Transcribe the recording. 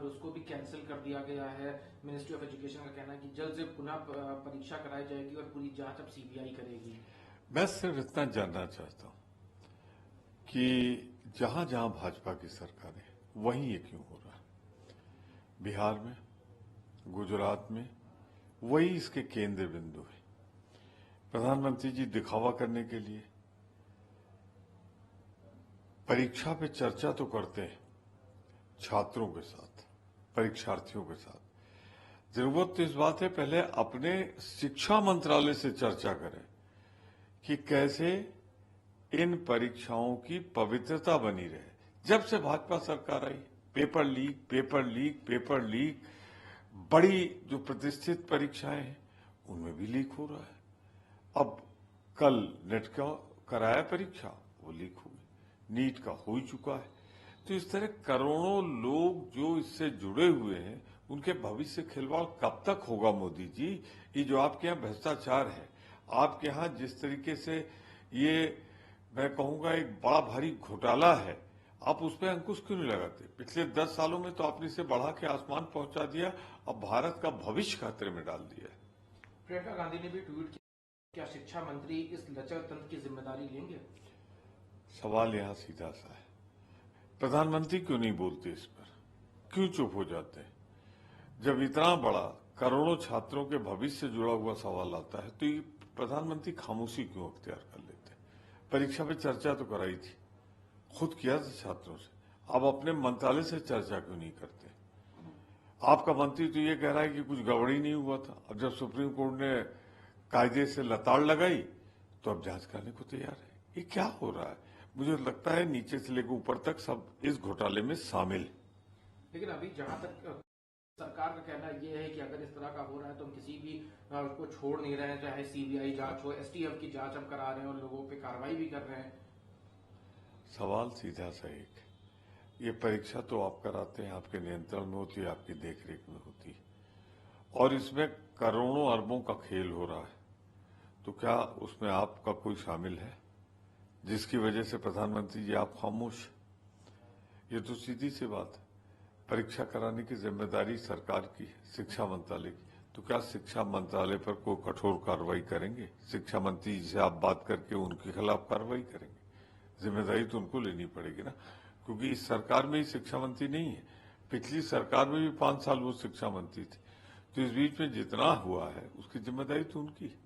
उसको भी कैंसिल कर दिया गया है। मिनिस्ट्री ऑफ एजुकेशन का कहना है कि जल्द से पुनः परीक्षा कराई जाएगी और पूरी जांच अब सीबीआई करेगी। मैं सिर्फ इतना जानना चाहता हूं कि जहां जहां भाजपा की सरकार है वहीं ये क्यों हो रहा है? बिहार में, गुजरात में वही इसके केंद्र बिंदु है। प्रधानमंत्री जी दिखावा करने के लिए परीक्षा पे चर्चा तो करते हैं छात्रों के साथ, परीक्षार्थियों के साथ। जरूरत तो इस बात है पहले अपने शिक्षा मंत्रालय से चर्चा करें कि कैसे इन परीक्षाओं की पवित्रता बनी रहे। जब से भाजपा सरकार आई, paper leak, paper leak, paper leak, बड़ी जो प्रतिष्ठित परीक्षाएं हैं उनमें भी लीक हो रहा है। अब कल नेट का कराया परीक्षा, वो लीक हो गई, नीट का हो ही चुका है। तो इस तरह करोड़ों लोग जो इससे जुड़े हुए हैं उनके भविष्य से खिलवाड़ कब तक होगा मोदी जी? ये जो आपके यहाँ भ्रष्टाचार है, आपके यहाँ जिस तरीके से ये मैं कहूंगा एक बड़ा भारी घोटाला है, आप उस पर अंकुश क्यों नहीं लगाते? पिछले 10 सालों में तो आपने इसे बढ़ा के आसमान पहुंचा दिया, अब भारत का भविष्य खतरे में डाल दिया। प्रियंका गांधी ने भी ट्वीट किया, क्या शिक्षा मंत्री इस लचर तंत्र की जिम्मेदारी लेंगे? सवाल यहाँ सीधा सा है, प्रधानमंत्री क्यों नहीं बोलते इस पर? क्यों चुप हो जाते हैं? जब इतना बड़ा करोड़ों छात्रों के भविष्य से जुड़ा हुआ सवाल आता है तो ये प्रधानमंत्री खामोशी क्यों अख्तियार कर लेते हैं? परीक्षा पे चर्चा तो कराई थी, खुद किया था छात्रों से, अब अपने मंत्रालय से चर्चा क्यों नहीं करते? आपका मंत्री तो ये कह रहा है कि कुछ गड़बड़ी नहीं हुआ था। अब जब सुप्रीम कोर्ट ने कायदे से लताड़ लगाई तो अब जांच करने को तैयार है। ये क्या हो रहा है? मुझे लगता है नीचे से लेकर ऊपर तक सब इस घोटाले में शामिल है। लेकिन अभी जहां तक सरकार का कहना ये है कि अगर इस तरह का हो रहा है तो हम किसी भी उसको छोड़ नहीं रहे हैं, चाहे सीबीआई जांच हो, एसटीएफ की जांच हम करा रहे हैं और लोगों पे कार्रवाई भी कर रहे हैं। सवाल सीधा सा एक, ये परीक्षा तो आप कराते हैं, आपके नियंत्रण में होती है, आपकी देखरेख में होती है, और इसमें करोड़ों अरबों का खेल हो रहा है, तो क्या उसमें आपका कोई शामिल है जिसकी वजह से प्रधानमंत्री जी आप खामोश? ये तो सीधी सी बात है। परीक्षा कराने की जिम्मेदारी सरकार की है, शिक्षा मंत्रालय की, तो क्या शिक्षा मंत्रालय पर कोई कठोर कार्रवाई करेंगे? शिक्षा मंत्री जी से आप बात करके उनके खिलाफ कार्रवाई करेंगे? जिम्मेदारी तो उनको लेनी पड़ेगी ना, क्योंकि इस सरकार में ही शिक्षा मंत्री नहीं है। पिछली सरकार में भी 5 साल वो शिक्षा मंत्री थे, तो इस बीच में जितना हुआ है उसकी जिम्मेदारी तो उनकी है।